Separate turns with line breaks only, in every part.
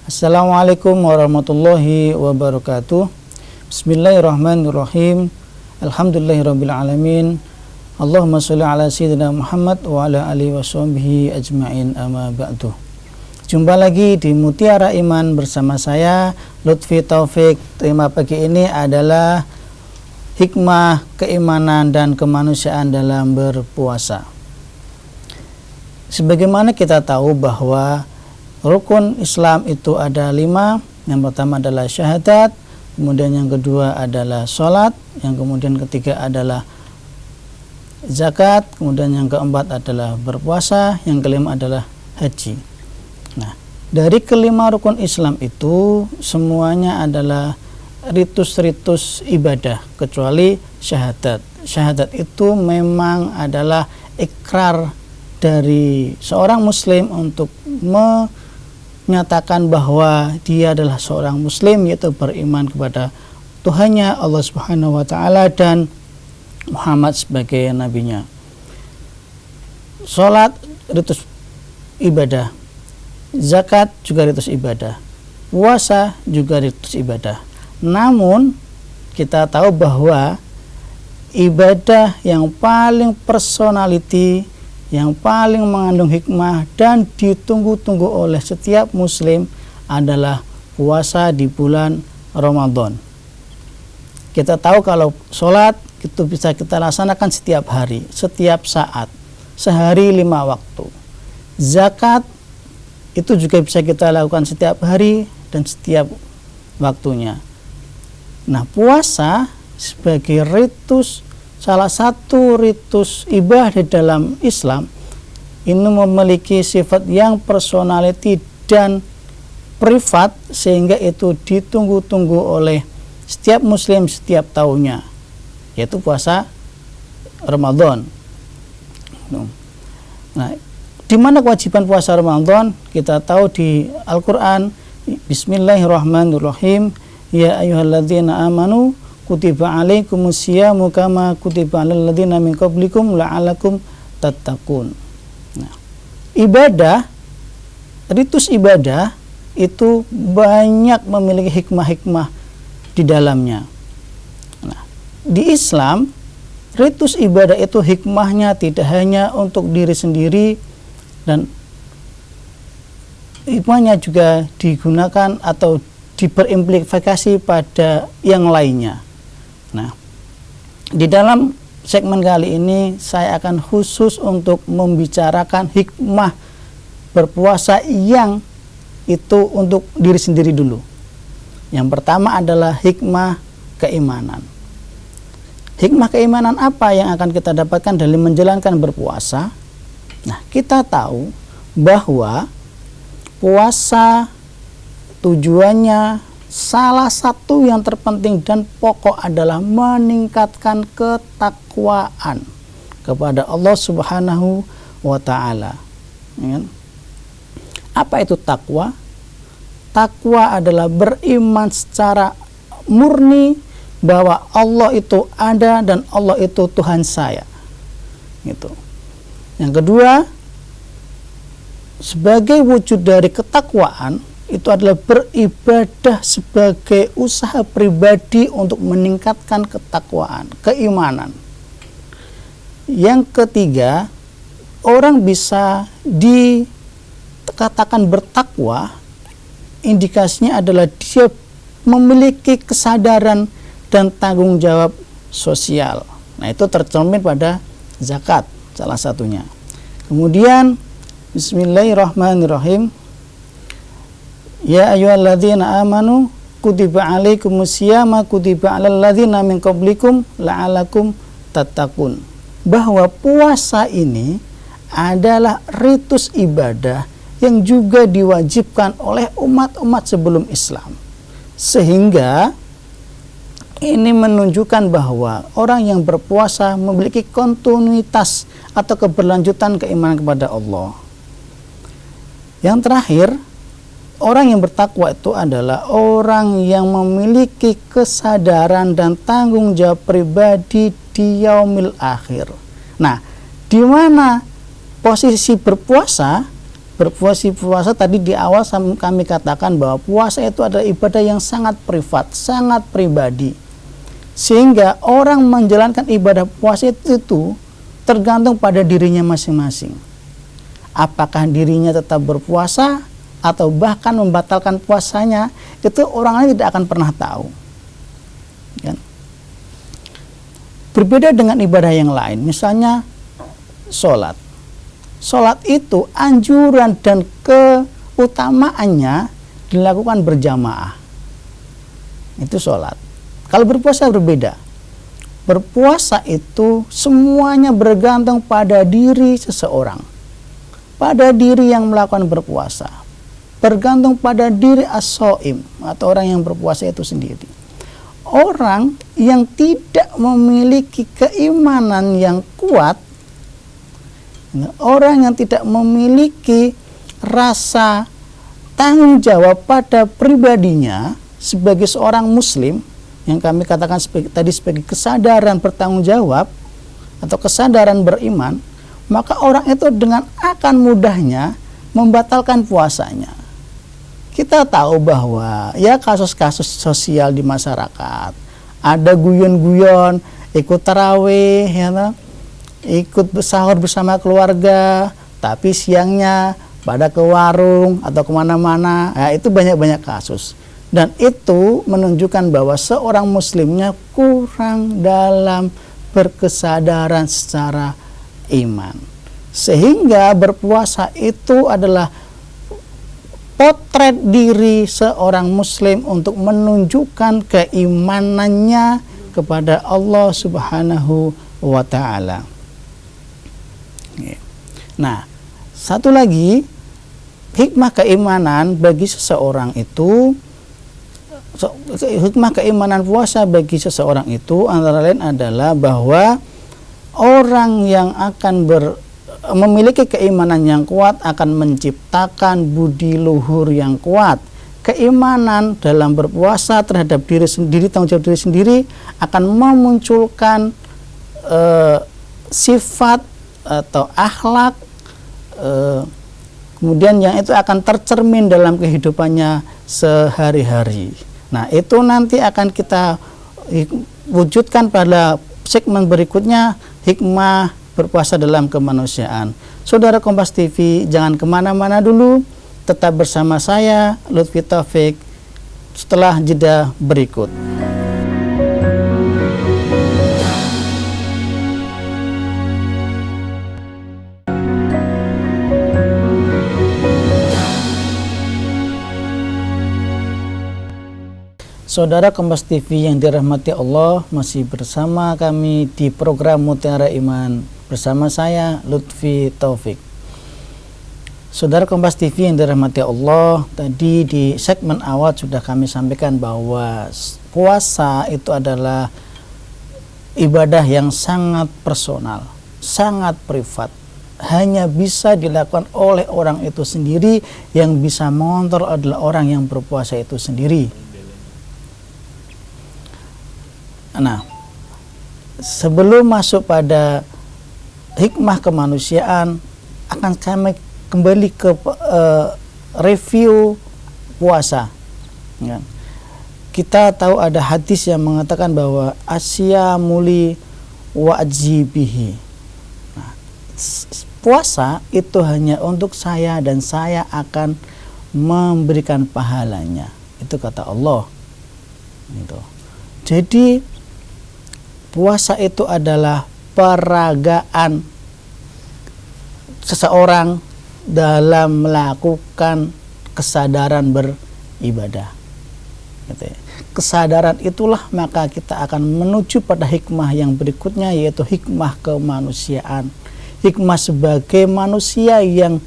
Assalamualaikum warahmatullahi wabarakatuh. Bismillahirrahmanirrahim. Alhamdulillahirrabbilalamin. Allahumma sholli ala sayyidina Muhammad wa ala alihi washabihi ajma'in, amma ba'du. Jumpa lagi di Mutiara Iman bersama saya Lutfi Taufik. Tema pagi ini adalah hikmah keimanan dan kemanusiaan dalam berpuasa. Sebagaimana kita tahu bahwa rukun Islam itu ada 5. Yang pertama adalah syahadat, kemudian yang kedua adalah sholat, yang kemudian ketiga adalah zakat, kemudian yang keempat adalah berpuasa, yang kelima adalah haji. Nah, dari kelima rukun Islam itu semuanya adalah ritus-ritus ibadah kecuali syahadat. Syahadat itu memang adalah ikrar dari seorang muslim untuk menyatakan bahwa dia adalah seorang muslim, yaitu beriman kepada Tuhannya Allah Subhanahu wa taala dan Muhammad sebagai nabinya. Salat ritus ibadah, zakat juga ritus ibadah, puasa juga ritus ibadah. Namun kita tahu bahwa ibadah yang paling personality, yang paling mengandung hikmah dan ditunggu-tunggu oleh setiap muslim adalah puasa di bulan Ramadan. Kita tahu kalau sholat itu bisa kita laksanakan setiap hari, setiap saat, sehari 5 waktu. Zakat itu juga bisa kita lakukan setiap hari dan setiap waktunya. Nah, puasa sebagai ritus, salah satu ritus ibadah dalam Islam, ini memiliki sifat yang personality dan privat, sehingga itu ditunggu-tunggu oleh setiap muslim setiap tahunnya, yaitu puasa Ramadan. Nah, di mana kewajiban puasa Ramadan? Kita tahu di Al-Quran, Bismillahirrahmanirrahim, ya ayyuhalladzina amanu kutiba alaikumusyiyamu kama kutiba alal ladzina min qablikum la'alakum tattaqun. Nah, ibadah, ritus ibadah itu banyak memiliki hikmah-hikmah di dalamnya. Nah, di Islam ritus ibadah itu hikmahnya tidak hanya untuk diri sendiri, dan hikmahnya juga digunakan atau diberimplikasi pada yang lainnya. Nah, di dalam segmen kali ini saya akan khusus untuk membicarakan hikmah berpuasa yang itu untuk diri sendiri dulu. Yang pertama adalah hikmah keimanan. Hikmah keimanan apa yang akan kita dapatkan dari menjalankan berpuasa? Nah, kita tahu bahwa puasa tujuannya salah satu yang terpenting dan pokok adalah meningkatkan ketakwaan kepada Allah Subhanahu wa taala. Apa itu takwa? Takwa adalah beriman secara murni bahwa Allah itu ada dan Allah itu Tuhan saya. Gitu. Yang kedua, sebagai wujud dari ketakwaan itu adalah beribadah sebagai usaha pribadi untuk meningkatkan ketakwaan, keimanan. Yang ketiga, orang bisa dikatakan bertakwa, indikasinya adalah dia memiliki kesadaran dan tanggung jawab sosial. Nah, itu tercermin pada zakat salah satunya. Kemudian Bismillahirrahmanirrahim, ya ayyuhalladzina amanu kutiba alaikumusyiyamu kutiba alal ladzina min qablikum la'alakum tattaqun. Bahwa puasa ini adalah ritus ibadah yang juga diwajibkan oleh umat-umat sebelum Islam. Sehingga ini menunjukkan bahwa orang yang berpuasa memiliki kontinuitas atau keberlanjutan keimanan kepada Allah. Yang terakhir, orang yang bertakwa itu adalah orang yang memiliki kesadaran dan tanggung jawab pribadi di yaumil akhir. Nah, di mana posisi berpuasa Puasa tadi di awal kami katakan bahwa puasa itu adalah ibadah yang sangat privat, sangat pribadi. Sehingga orang menjalankan ibadah puasa itu tergantung pada dirinya masing-masing. Apakah dirinya tetap berpuasa atau bahkan membatalkan puasanya, itu orang lain tidak akan pernah tahu. Kan? Berbeda dengan ibadah yang lain, misalnya sholat. Sholat itu anjuran dan keutamaannya dilakukan berjamaah. Itu sholat. Kalau berpuasa berbeda. Berpuasa itu semuanya bergantung pada diri seseorang. Pada diri yang melakukan berpuasa. Bergantung pada diri as-shaim atau orang yang berpuasa itu sendiri. Orang yang tidak memiliki keimanan yang kuat, orang yang tidak memiliki rasa tanggung jawab pada pribadinya sebagai seorang muslim, yang kami katakan sebagai kesadaran bertanggung jawab atau kesadaran beriman, maka orang itu dengan akan mudahnya membatalkan puasanya. Kita tahu bahwa ya kasus-kasus sosial di masyarakat, ada guyon-guyon, ikut tarawih, ya, ikut sahur bersama keluarga, tapi siangnya pada ke warung atau kemana-mana, ya, itu banyak-banyak kasus. Dan itu menunjukkan bahwa seorang muslimnya kurang dalam berkesadaran secara iman. Sehingga berpuasa itu adalah potret diri seorang muslim untuk menunjukkan keimanannya kepada Allah Subhanahu wa ta'ala. Nah, satu lagi hikmah keimanan bagi seseorang itu, hikmah keimanan puasa bagi seseorang itu antara lain adalah bahwa orang yang akan memiliki keimanan yang kuat akan menciptakan budi luhur yang kuat. Keimanan dalam berpuasa terhadap diri sendiri, tanggung jawab diri sendiri, akan memunculkan sifat atau akhlak, kemudian yang itu akan tercermin dalam kehidupannya sehari-hari. Nah, itu nanti akan kita wujudkan pada segmen berikutnya, hikmah berpuasa dalam kemanusiaan. Saudara Kompas TV, jangan kemana-mana dulu, tetap bersama saya Lutfi Taufik setelah jeda berikut. Saudara Kompas TV yang dirahmati Allah, masih bersama kami di program Mutiara Iman bersama saya Lutfi Taufik. Saudara Kompas TV yang dirahmati Allah, tadi di segmen awal sudah kami sampaikan bahwa puasa itu adalah ibadah yang sangat personal, sangat privat. Hanya bisa dilakukan oleh orang itu sendiri, yang bisa mengontrol adalah orang yang berpuasa itu sendiri. Nah, sebelum masuk pada hikmah kemanusiaan, akan kami kembali ke review puasa. Ya. Kita tahu ada hadis yang mengatakan bahwa asya muli wa ajibihi. Nah, puasa itu hanya untuk saya dan saya akan memberikan pahalanya. Itu kata Allah. Gitu. Jadi puasa itu adalah peragaan seseorang dalam melakukan kesadaran beribadah. Gitu ya. Kesadaran itulah maka kita akan menuju pada hikmah yang berikutnya, yaitu hikmah kemanusiaan. Hikmah sebagai manusia yang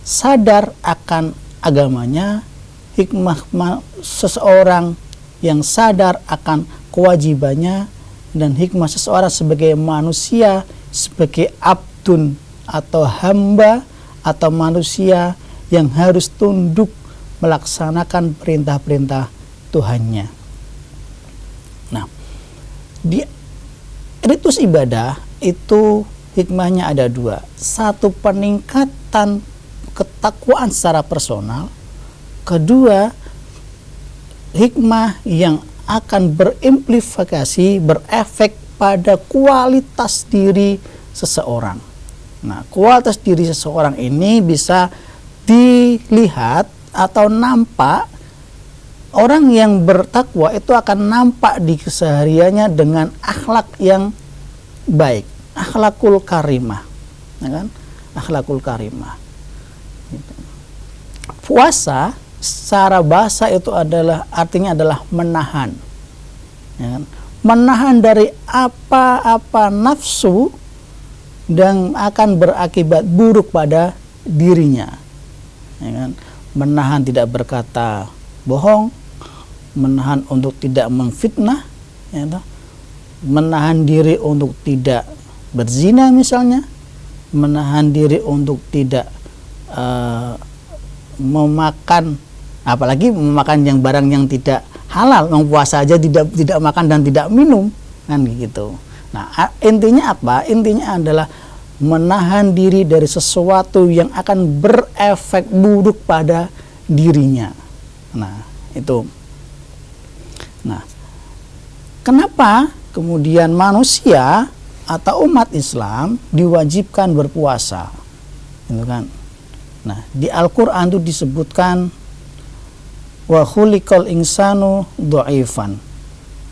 sadar akan agamanya, hikmah seseorang yang sadar akan kewajibannya, dan hikmah seseorang sebagai manusia, sebagai abdun atau hamba atau manusia yang harus tunduk melaksanakan perintah-perintah Tuhannya. Nah, di ritus ibadah itu hikmahnya ada dua. Satu, peningkatan ketakwaan secara personal. Kedua, hikmah yang akan berimplikasi, berefek pada kualitas diri seseorang. Nah, kualitas diri seseorang ini bisa dilihat atau nampak. Orang yang bertakwa itu akan nampak di kesehariannya dengan akhlak yang baik, akhlakul karimah, ya kan? Akhlakul karimah. Puasa secara bahasa itu artinya adalah menahan, ya kan? Menahan dari apa-apa nafsu dan akan berakibat buruk pada dirinya, ya kan? Menahan tidak berkata bohong, menahan untuk tidak memfitnah, ya, menahan diri untuk tidak berzina misalnya, menahan diri untuk tidak memakan, apalagi memakan yang barang yang tidak halal. Puasa aja tidak makan dan tidak minum, kan gitu. Nah, intinya apa? Intinya adalah menahan diri dari sesuatu yang akan berefek buruk pada dirinya. Nah, itu. Nah, kenapa kemudian manusia atau umat Islam diwajibkan berpuasa? Gitu kan? Nah, di Al-Qur'an itu disebutkan wa khuliqal insanu dhaifan.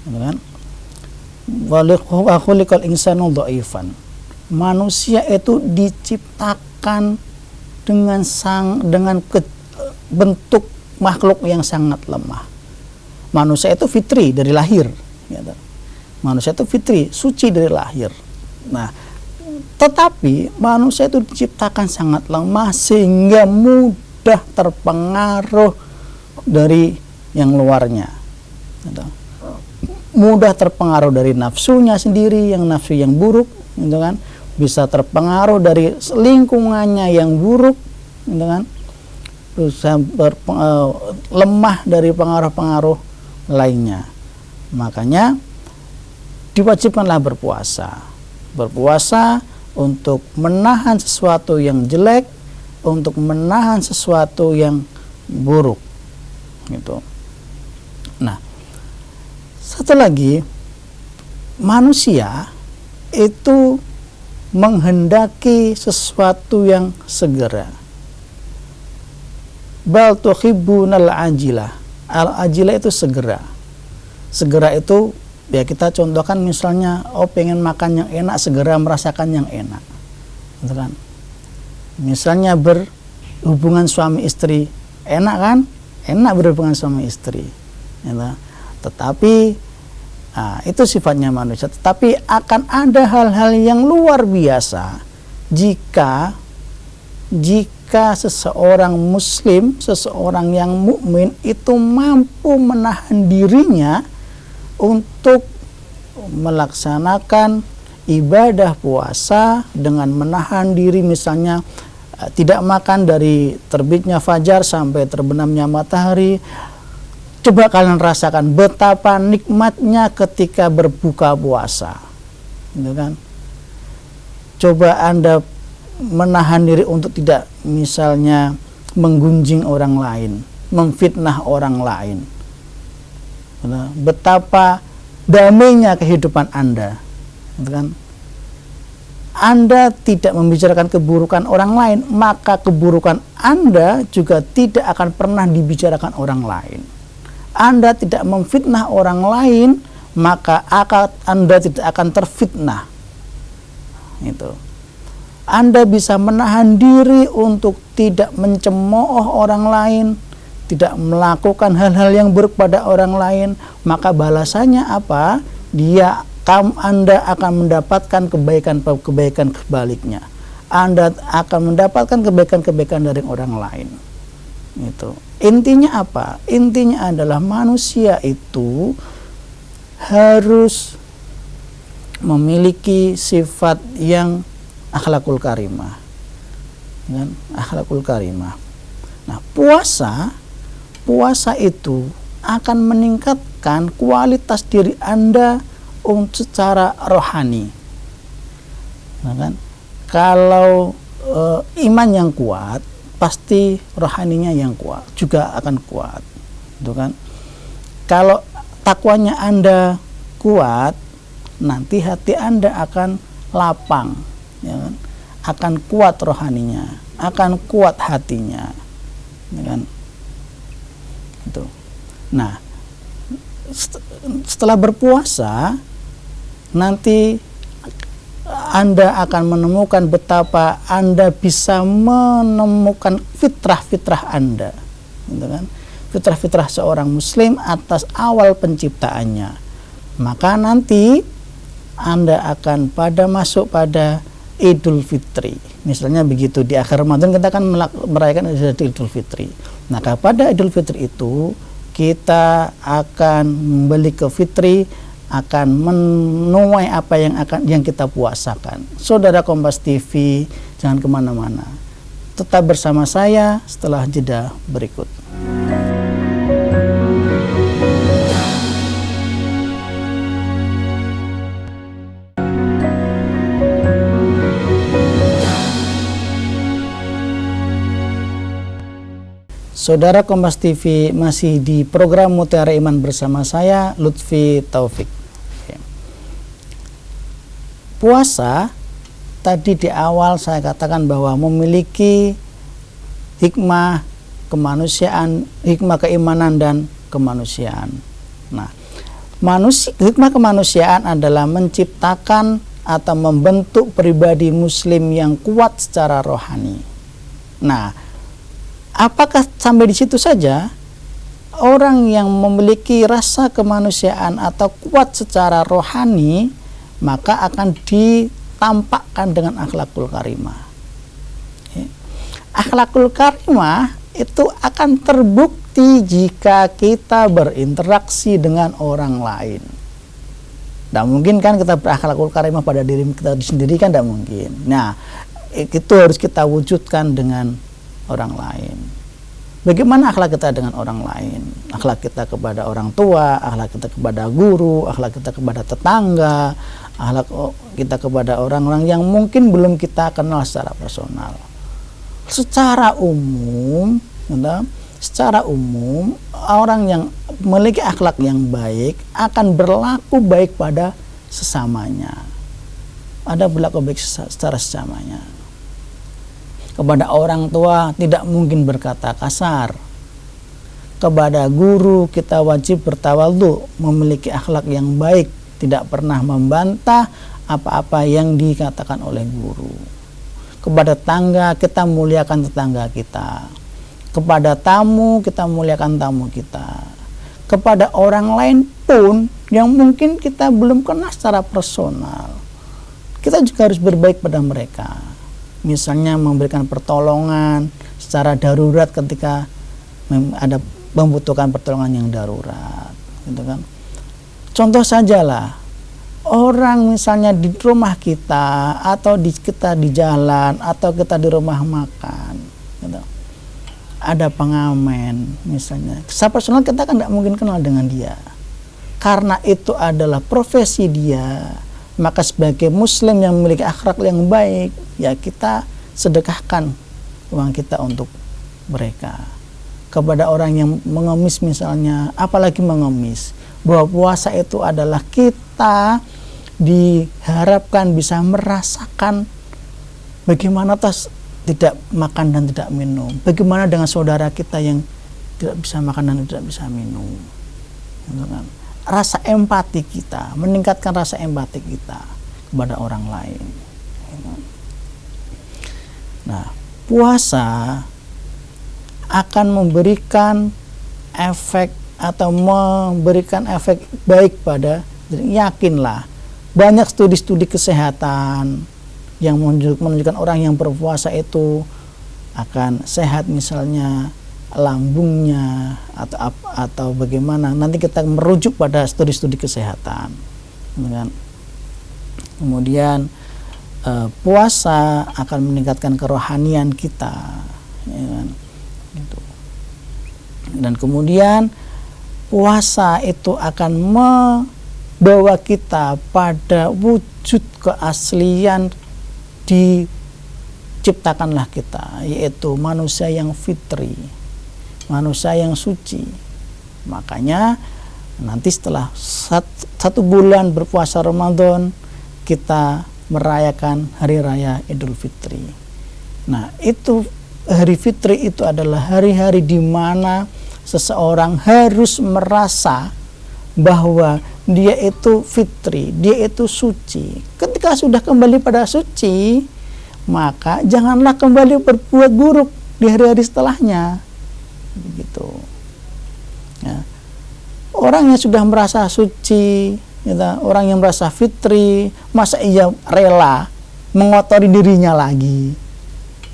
Gitu kan? Wa khuliqal insanu dhaifan. Manusia itu diciptakan dengan bentuk makhluk yang sangat lemah. Manusia itu fitri dari lahir, gitu. Manusia itu fitri, suci dari lahir. Nah, tetapi manusia itu diciptakan sangat lemah sehingga mudah terpengaruh dari yang luarnya, gitu. Mudah terpengaruh dari nafsunya sendiri, yang nafsu yang buruk, gitu kan. Bisa terpengaruh dari lingkungannya yang buruk, gitu kan. Bisa lemah dari pengaruh-pengaruh lainnya. Makanya diwajibkanlah berpuasa. Berpuasa untuk menahan sesuatu yang jelek, untuk menahan sesuatu yang buruk, gitu. Nah, satu lagi, manusia itu menghendaki sesuatu yang segera. Bal tuhibbunal ajilah. Al-ajilah itu segera. Segera itu ya kita contohkan misalnya, pengen makan yang enak, segera merasakan yang enak, gitu kan. Misalnya berhubungan suami istri, enak kan? Enak berhubungan suami istri, gitu. Tetapi itu sifatnya manusia. Tetapi akan ada hal-hal yang luar biasa jika seseorang muslim, seseorang yang mukmin itu mampu menahan dirinya untuk melaksanakan ibadah puasa dengan menahan diri, misalnya tidak makan dari terbitnya fajar sampai terbenamnya matahari. Coba kalian rasakan betapa nikmatnya ketika berbuka puasa, gitu kan. Coba Anda menahan diri untuk tidak misalnya menggunjing orang lain, memfitnah orang lain. Betapa damainya kehidupan Anda, gitu kan. Anda tidak membicarakan keburukan orang lain, maka keburukan Anda juga tidak akan pernah dibicarakan orang lain. Anda tidak memfitnah orang lain, maka Anda tidak akan terfitnah. Itu. Anda bisa menahan diri untuk tidak mencemooh orang lain, tidak melakukan hal-hal yang buruk pada orang lain, maka balasannya apa? Anda akan mendapatkan kebaikan-kebaikan kebaliknya. Anda akan mendapatkan kebaikan-kebaikan dari orang lain. Itu. Intinya apa? Intinya adalah manusia itu harus memiliki sifat yang akhlakul karimah, kan? Akhlakul karimah. Nah, puasa itu akan meningkatkan kualitas diri Anda secara rohani, nah, kan? Kalau iman yang kuat, pasti rohaninya yang kuat, juga akan kuat, gitu kan. Kalau takwanya Anda kuat, nanti hati Anda akan lapang, ya kan? Akan kuat rohaninya, akan kuat hatinya, ya kan. Itu. Nah, setelah berpuasa, nanti Anda akan menemukan betapa Anda bisa menemukan fitrah-fitrah Anda, gitu kan? Fitrah-fitrah seorang muslim atas awal penciptaannya. Maka nanti Anda akan masuk pada Idul Fitri. Misalnya begitu, di akhir Ramadan kita akan merayakan Idul Fitri. Maka pada Idul Fitri itu kita akan membeli ke fitri, akan menuai apa yang kita puasakan. Saudara Kompas TV, jangan kemana-mana, tetap bersama saya setelah jeda berikut. Saudara Kompas TV, masih di program Mutiara Iman bersama saya, Lutfi Taufik. Puasa, tadi di awal saya katakan bahwa memiliki hikmah kemanusiaan, hikmah keimanan dan kemanusiaan. Nah, hikmah kemanusiaan adalah menciptakan atau membentuk pribadi muslim yang kuat secara rohani. Nah, apakah sampai di situ saja? Orang yang memiliki rasa kemanusiaan atau kuat secara rohani, maka akan ditampakkan dengan akhlakul karimah. Akhlakul karimah itu akan terbukti jika kita berinteraksi dengan orang lain. Tidak mungkin kan kita berakhlakul karimah pada diri kita sendiri, kan tidak mungkin. Nah, itu harus kita wujudkan dengan orang lain. Bagaimana akhlak kita dengan orang lain? Akhlak kita kepada orang tua, akhlak kita kepada guru, akhlak kita kepada tetangga, akhlak kita kepada orang-orang yang mungkin belum kita kenal secara personal. Secara umum, orang yang memiliki akhlak yang baik akan berlaku baik pada sesamanya. Ada berlaku baik secara sesamanya. Kepada orang tua tidak mungkin berkata kasar. Kepada guru kita wajib bertawadhu, memiliki akhlak yang baik, tidak pernah membantah apa-apa yang dikatakan oleh guru. Kepada tetangga kita muliakan tetangga kita. Kepada tamu kita muliakan tamu kita. Kepada orang lain pun yang mungkin kita belum kenal secara personal, kita juga harus berbaik pada mereka. Misalnya memberikan pertolongan secara darurat ketika ada membutuhkan pertolongan yang darurat, gitu kan. Contoh sajalah, orang misalnya di rumah kita atau kita di jalan atau kita di rumah makan, gitu. Ada pengamen misalnya, secara personal kita kan tidak mungkin kenal dengan dia, karena itu adalah profesi dia. Maka sebagai muslim yang memiliki akhlak yang baik, ya kita sedekahkan uang kita untuk mereka. Kepada orang yang mengemis misalnya, apalagi mengemis, bahwa puasa itu adalah kita diharapkan bisa merasakan bagaimana tidak makan dan tidak minum, bagaimana dengan saudara kita yang tidak bisa makan dan tidak bisa minum, gitu kan. Rasa empati kita, meningkatkan rasa empati kita kepada orang lain. Nah, puasa akan memberikan efek atau memberikan efek baik pada, yakinlah, banyak studi-studi kesehatan yang menunjukkan orang yang berpuasa itu akan sehat, misalnya lambungnya atau bagaimana. Nanti kita merujuk pada studi-studi kesehatan, kan? Kemudian puasa akan meningkatkan kerohanian kita, ya kan? Gitu. Dan kemudian puasa itu akan membawa kita pada wujud keaslian di ciptakanlah kita, yaitu manusia yang fitri, manusia yang suci. Makanya nanti setelah satu bulan berpuasa Ramadan, kita merayakan hari raya Idul Fitri. Nah, itu hari fitri itu adalah hari-hari di mana seseorang harus merasa bahwa dia itu fitri, dia itu suci. Ketika sudah kembali pada suci, maka janganlah kembali berbuat buruk di hari-hari setelahnya. Begitu. Ya. Orang yang sudah merasa suci, orang yang merasa fitri, masa ia rela mengotori dirinya lagi?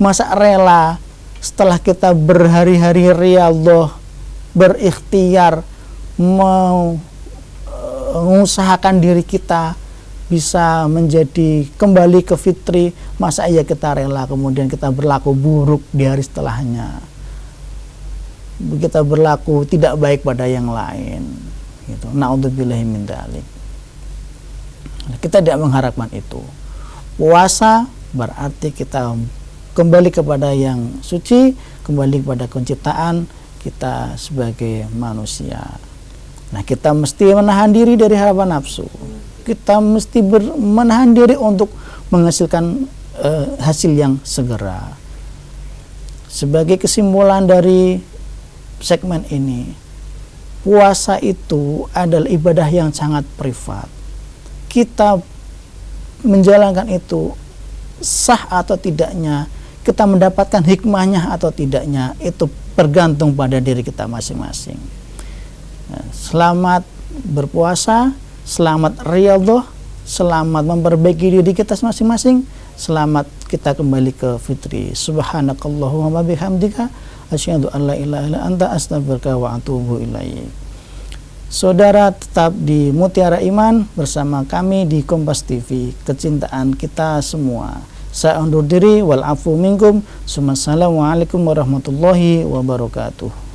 Masa rela setelah kita berhari-hari riyadhah, berikhtiar, mengusahakan diri kita bisa menjadi kembali ke fitri, masa iya kita rela kemudian kita berlaku buruk di hari setelahnya, kita berlaku tidak baik pada yang lain gitu. Na'udzubillahi min dzalik. Kita tidak mengharapkan itu. Puasa berarti kita kembali kepada yang suci, kembali kepada penciptaan kita sebagai manusia. Nah, kita mesti menahan diri dari hawa nafsu. Kita mesti menahan diri untuk menghasilkan hasil yang segera. Sebagai kesimpulan dari segmen ini, puasa itu adalah ibadah yang sangat privat. Kita menjalankan itu sah atau tidaknya, kita mendapatkan hikmahnya atau tidaknya, itu bergantung pada diri kita masing-masing. Selamat berpuasa, selamat riyadhah, selamat memperbaiki diri kita masing-masing, selamat kita kembali ke fitri. Subhanakallahumma bihamdika asyhadu an la ilaha illa anta astaghfiruka wa atubu ilaik. Saudara tetap di Mutiara Iman bersama kami di Kompas TV, kecintaan kita semua. Saya undur diri, wal afu minkum. Assalamualaikum warahmatullahi wabarakatuh.